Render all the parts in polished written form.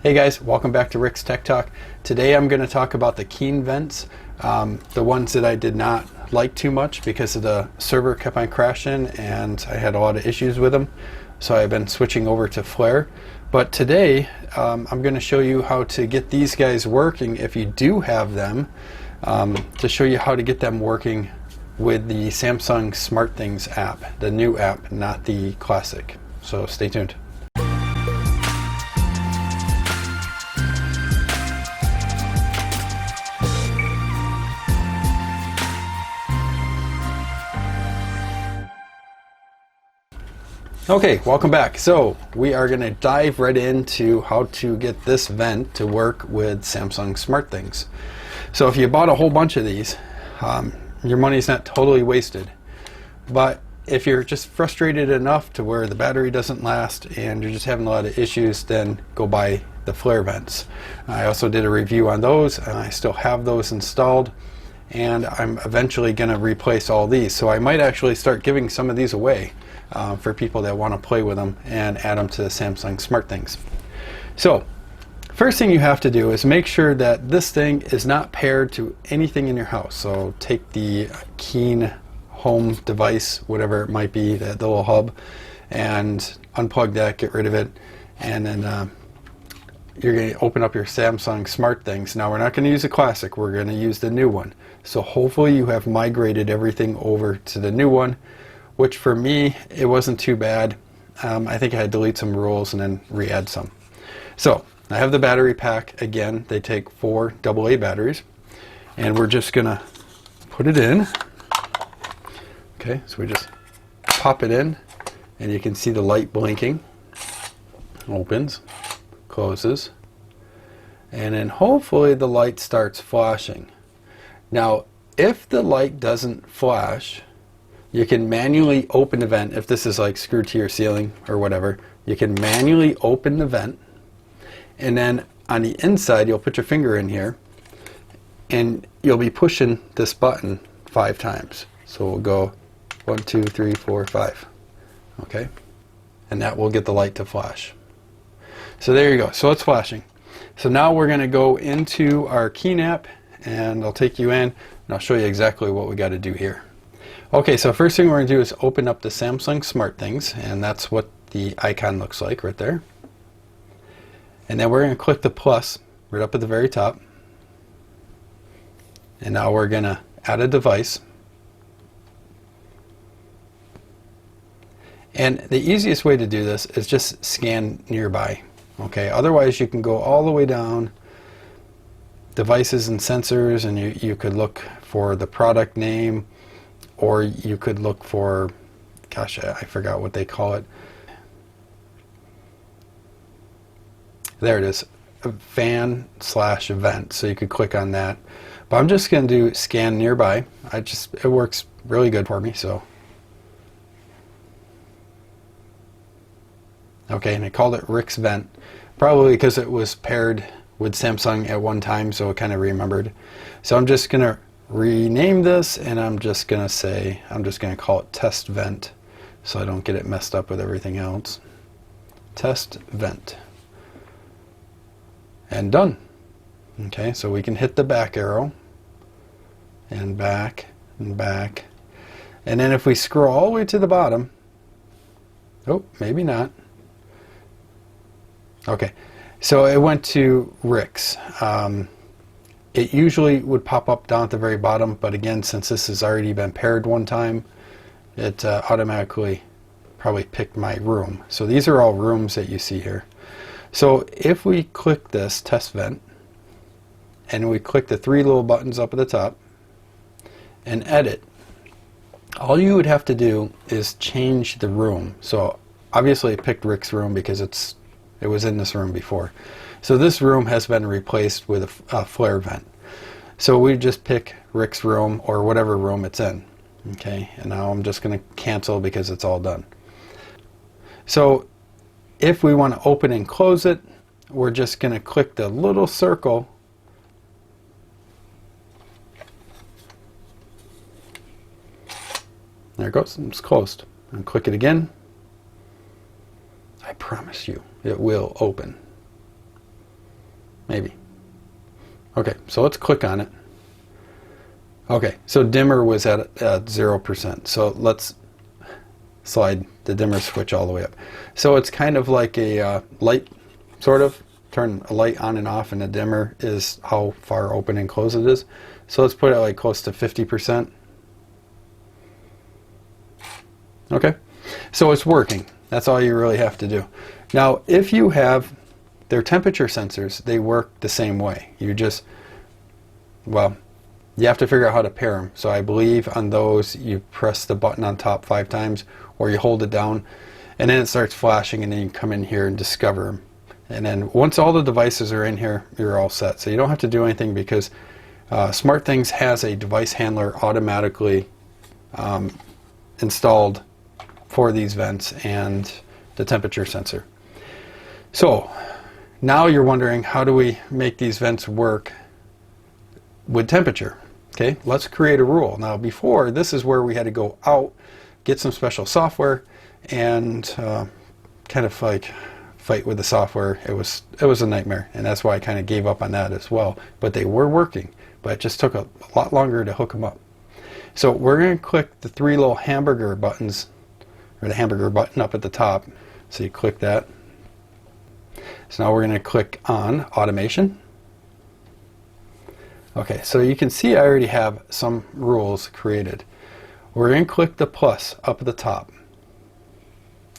Hey guys, welcome back to Rick's Tech Talk. Today I'm going to talk about the Keen vents, the ones that I did not like too much because of the server kept on crashing and I had a lot of issues with them. So I've been switching over to Flare. But today I'm going to show you how to get these guys working if you do have them, to show you how to get them working with the Samsung Smartthings app, the new app, not the classic. So stay tuned. Okay, welcome back. So we are going to dive right into how to get this vent to work with Samsung Smartthings. So if you bought a whole bunch of these, your money's not totally wasted. But if you're just frustrated enough to where the battery doesn't last and you're just having a lot of issues, then go buy the Flare vents. I also did a review on those and I still have those installed, and I'm eventually going to replace all these. So I might actually start giving some of these away for people that want to play with them and add them to the Samsung Smartthings. So first thing you have to do is make sure that this thing is not paired to anything in your house. So take the Keen home device, whatever it might be, the little hub, and unplug that, get rid of it, and then you're going to open up your Samsung Smartthings. Now we're not going to use the classic, we're going to use the new one. So hopefully you have migrated everything over to the new one, which for me, it wasn't too bad. I think I had to delete some rules and then re-add some. So I have the battery pack. Again, they take 4 AA batteries, and we're just gonna put it in. Okay, so we just pop it in, and you can see the light blinking. Opens, closes, and then hopefully the light starts flashing. Now, if the light doesn't flash, you can manually open the vent. If this is like screwed to your ceiling or whatever, you can manually open the vent, and then on the inside you'll put your finger in here and you'll be pushing this button 5 times. So we'll go 1, 2, 3, 4, 5. Okay, and that will get the light to flash. So there you go. So it's flashing. So now we're going to go into our Keen app, and I'll take you in and I'll show you exactly what we got to do here. Okay, so first thing we're going to do is open up the Samsung Smartthings, and that's what the icon looks like right there. And then we're going to click the plus right up at the very top. And now we're going to add a device. And the easiest way to do this is just scan nearby. Okay, otherwise you can go all the way down, devices and sensors, and you could look for the product name, or you could look for, gosh, I forgot what they call it. There it is, fan/event. So you could click on that. But I'm just going to do scan nearby. It works really good for me. So, okay, and I called it Rick's vent, probably because it was paired with Samsung at one time, so it kind of remembered. So I'm just going to rename this, and I'm just going to call it test vent so I don't get it messed up with everything else. Test vent. And done. Okay, so we can hit the back arrow and back and back. And then if we scroll all the way to the bottom, oh, maybe not. Okay, so it went to Rick's. It usually would pop up down at the very bottom, but again, since this has already been paired one time, it automatically probably picked my room. So these are all rooms that you see here. So if we click this test vent, and we click the 3 little buttons up at the top, and edit, all you would have to do is change the room. So obviously it picked Rick's room because it was in this room before. So this room has been replaced with a Flare vent. So we just pick Rick's room or whatever room it's in. Okay, and now I'm just going to cancel because it's all done. So if we want to open and close it, we're just going to click the little circle . There it goes, it's closed. And click it again. I promise you, it will open. maybe. Okay, so let's click on it. Okay, so dimmer was at 0%. So let's slide the dimmer switch all the way up. So it's kind of like a light, sort of. Turn a light on and off, and a dimmer is how far open and close it is. So let's put it like close to 50%. Okay, so it's working. That's all you really have to do. Now, if you have their temperature sensors, they work the same way. You just, well, you have to figure out how to pair them. So I believe on those, you press the button on top 5 times, or you hold it down, and then it starts flashing, and then you can come in here and discover them. And then once all the devices are in here, you're all set. So you don't have to do anything, because Smartthings has a device handler automatically installed for these vents and the temperature sensor. So now you're wondering, how do we make these vents work with temperature? Okay, let's create a rule. Now before, this is where we had to go out, get some special software, and kind of like fight with the software. It was a nightmare, and that's why I kind of gave up on that as well. But they were working, but it just took a lot longer to hook them up. So we're going to click the 3 little hamburger buttons, or the hamburger button up at the top. So you click that. So now we're going to click on automation. Okay, so you can see I already have some rules created. We're going to click the plus up at the top.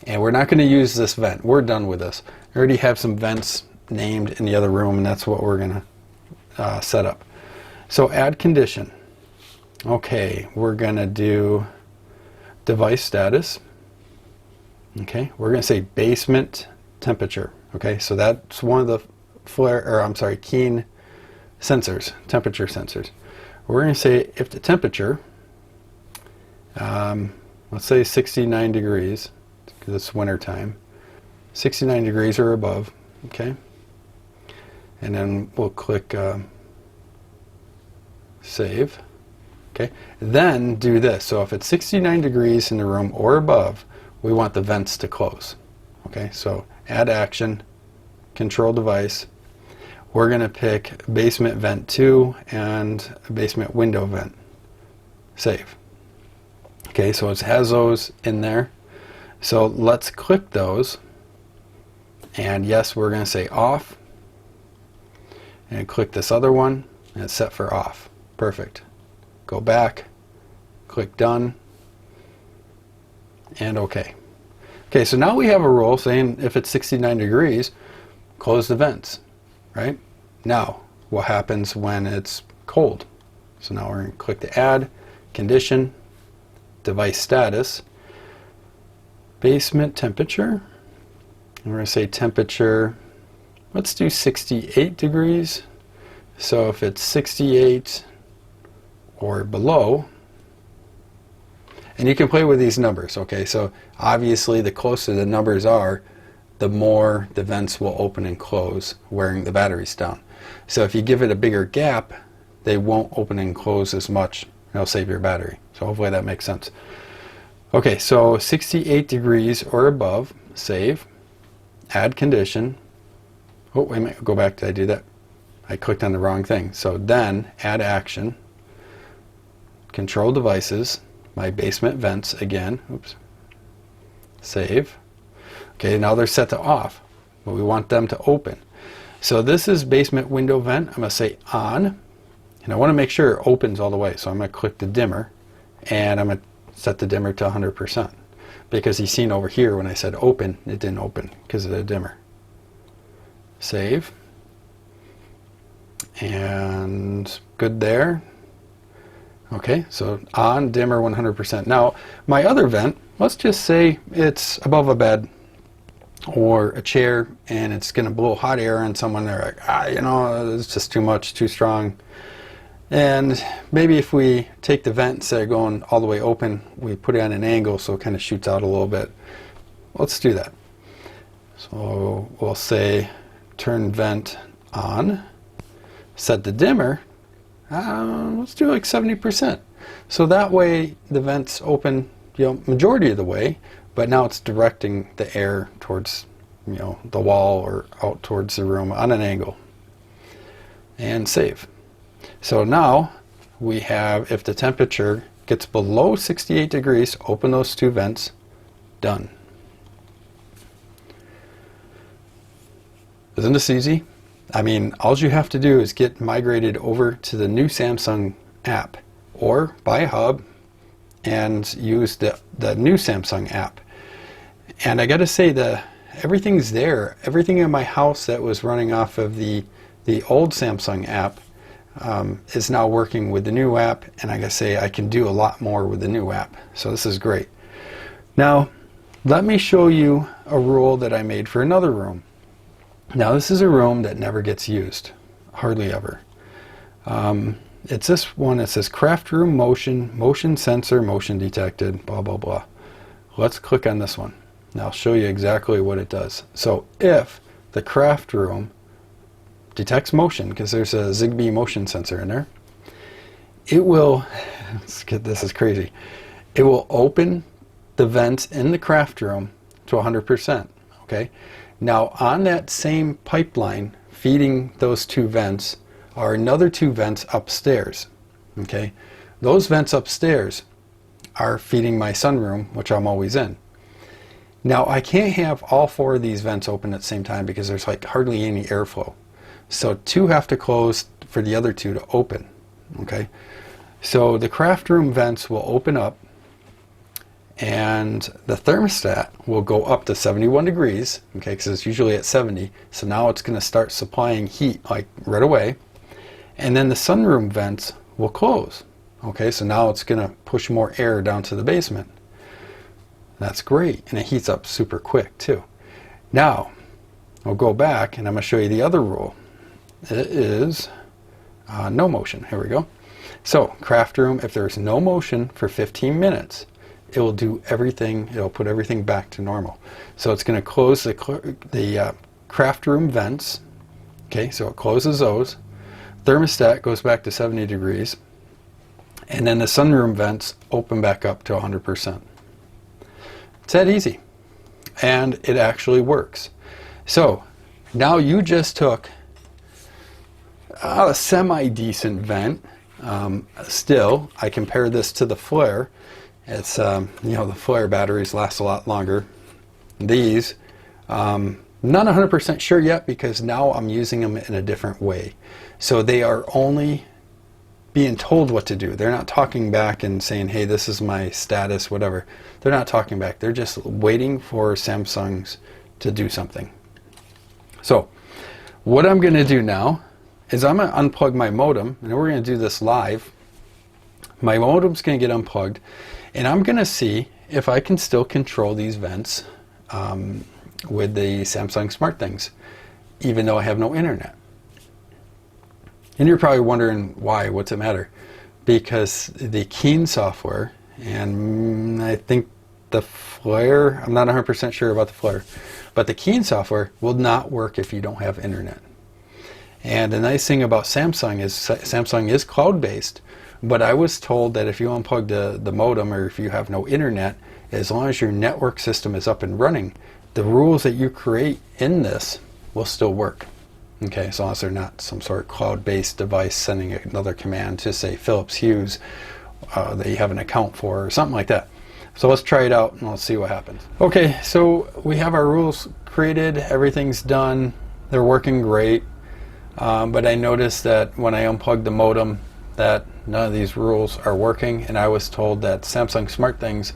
And we're not going to use this vent. We're done with this. I already have some vents named in the other room, and that's what we're going to set up. So add condition. Okay, we're going to do device status. Okay, we're going to say basement temperature. Okay, so that's one of the keen sensors, temperature sensors. We're going to say if the temperature, let's say 69 degrees, because it's winter time, 69 degrees or above. Okay, and then we'll click save. Okay, then do this. So if it's 69 degrees in the room or above, we want the vents to close. Okay, so add action, control device. We're going to pick basement vent 2 and basement window vent. Save. Okay, so it has those in there. So let's click those. And yes, we're going to say off. And click this other one, and it's set for off. Perfect. Go back, click done, and OK. Okay, so now we have a rule saying if it's 69 degrees, close the vents, right? Now, what happens when it's cold? So now we're going to click the add, condition, device status, basement temperature, and we're going to say temperature, let's do 68 degrees. So if it's 68 or below, and you can play with these numbers. Okay, so obviously the closer the numbers are, the more the vents will open and close wearing the batteries down. So if you give it a bigger gap, they won't open and close as much. It'll save your battery. So hopefully that makes sense. Okay, so 68 degrees or above, save, add condition. Oh, wait a minute, go back. Did I do that? I clicked on the wrong thing. So then add action, control devices, my basement vents again. Oops. Save. Okay, now they're set to off, but we want them to open. So this is basement window vent. I'm going to say on, and I want to make sure it opens all the way. So I'm going to click the dimmer, and I'm going to set the dimmer to 100%. Because you've seen over here when I said open, it didn't open because of the dimmer. Save. And good there. Okay, so on, dimmer 100%. Now, my other vent, let's just say it's above a bed or a chair, and it's going to blow hot air on someone. They're like, you know, it's just too much, too strong. And maybe if we take the vent instead of going all the way open, we put it on an angle so it kind of shoots out a little bit. Let's do that. So we'll say turn vent on, set the dimmer. Let's do like 70%. So that way the vents open, majority of the way, but now it's directing the air towards, the wall or out towards the room on an angle. and save. So now we have, if the temperature gets below 68 degrees, open those two vents, done. Isn't this easy? I mean, all you have to do is get migrated over to the new Samsung app, or buy a hub and use the new Samsung app. And I gotta say, everything's there. Everything in my house that was running off of the old Samsung app is now working with the new app, and I gotta say, I can do a lot more with the new app. So this is great. Now, let me show you a rule that I made for another room. Now, this is a room that never gets used, hardly ever. It's this one. It says craft room motion sensor, motion detected, blah, blah, blah. Let's click on this one. Now I'll show you exactly what it does. So if the craft room detects motion, because there's a Zigbee motion sensor in there, it will, this is crazy, it will open the vents in the craft room to 100%, okay? Now on that same pipeline feeding those two vents are another two vents upstairs, okay? Those vents upstairs are feeding my sunroom, which I'm always in. Now I can't have all four of these vents open at the same time because there's like hardly any airflow. So two have to close for the other two to open, okay? So the craft room vents will open up, and the thermostat will go up to 71 degrees, okay, because it's usually at 70. So now it's going to start supplying heat like right away. And then the sunroom vents will close, okay, so now it's going to push more air down to the basement. That's great, and it heats up super quick too. Now, I'll go back and I'm going to show you the other rule. It is no motion. Here we go. So, craft room, if there's no motion for 15 minutes, it will do everything, it'll put everything back to normal. So it's going to close the craft room vents, okay, so it closes those. Thermostat goes back to 70 degrees, and then the sunroom vents open back up to 100%. It's that easy, and it actually works. So now you just took a semi-decent vent. Still, I compare this to the flare. It's, you know, the flare batteries last a lot longer. These, not 100% sure yet because now I'm using them in a different way. So they are only being told what to do. They're not talking back and saying, hey, this is my status, whatever. They're not talking back. They're just waiting for Samsungs to do something. So what I'm going to do now is I'm going to unplug my modem, and we're going to do this live. My modem's going to get unplugged, and I'm going to see if I can still control these vents with the Samsung Smartthings, even though I have no internet. And you're probably wondering why, what's it matter? Because the Keen software, and I think the Flare, I'm not 100% sure about the Flare, but the Keen software will not work if you don't have internet. And the nice thing about Samsung is cloud-based, but I was told that if you unplug the modem or if you have no internet, as long as your network system is up and running, the rules that you create in this will still work. Okay, as long as they're not some sort of cloud-based device sending another command to, say, Philips Hue that you have an account for or something like that. So let's try it out and let's see what happens. Okay, so we have our rules created, everything's done, they're working great, but I noticed that when I unplugged the modem that none of these rules are working, and I was told that Samsung Smartthings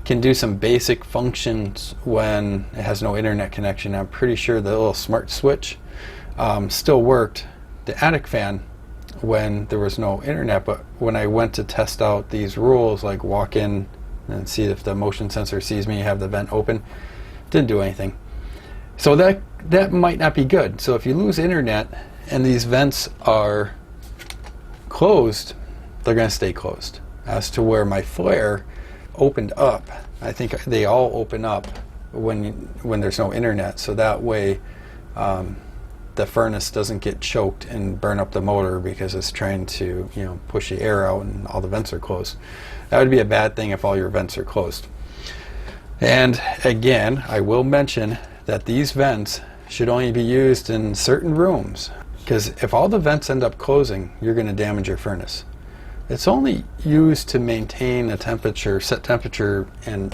can do some basic functions when it has no internet connection. I'm pretty sure the little smart switch still worked, the attic fan, when there was no internet, but when I went to test out these rules, like walk in and see if the motion sensor sees me, have the vent open, didn't do anything. So that might not be good. So if you lose internet and these vents are closed, they're going to stay closed. As to where my flare opened up, I think they all open up when there's no internet, so that way the furnace doesn't get choked and burn up the motor because it's trying to, you know, push the air out and all the vents are closed. That would be a bad thing if all your vents are closed. And again, I will mention that these vents should only be used in certain rooms. because if all the vents end up closing, you're going to damage your furnace. It's only used to maintain a temperature, set temperature in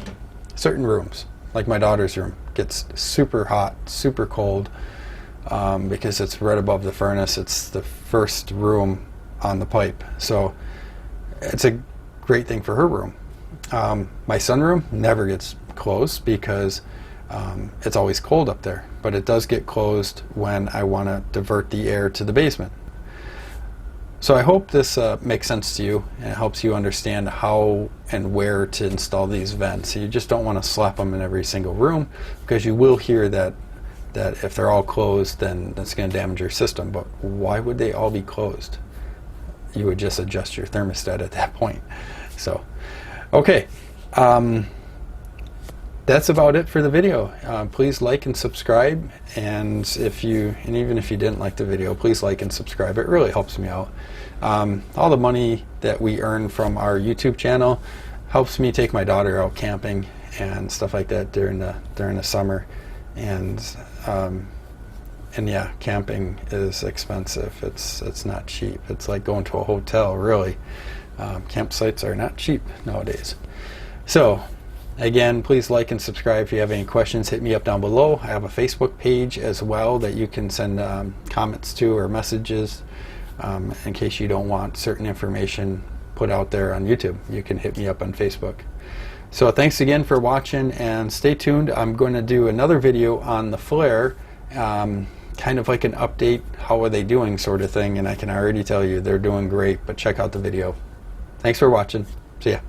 certain rooms, like my daughter's room. Gets super hot, super cold, because it's right above the furnace. It's the first room on the pipe, so it's a great thing for her room. My sunroom never gets closed because it's always cold up there, but it does get closed when I want to divert the air to the basement. So I hope this makes sense to you and helps you understand how and where to install these vents. You just don't want to slap them in every single room, because you will hear that if they're all closed, then that's going to damage your system. But why would they all be closed? You would just adjust your thermostat at that point. So, okay. That's about it for the video. Please like and subscribe, and even if you didn't like the video, please like and subscribe. It really helps me out. All the money that we earn from our YouTube channel helps me take my daughter out camping and stuff like that during the summer, and yeah, camping is expensive. It's not cheap. It's like going to a hotel, really. Campsites are not cheap nowadays. So again, please like and subscribe. If you have any questions, hit me up down below. I have a Facebook page as well that you can send comments to or messages in case you don't want certain information put out there on YouTube. You can hit me up on Facebook. So thanks again for watching, and stay tuned. I'm going to do another video on the flare, kind of like an update, how are they doing sort of thing, and I can already tell you they're doing great, but check out the video. Thanks for watching. See ya.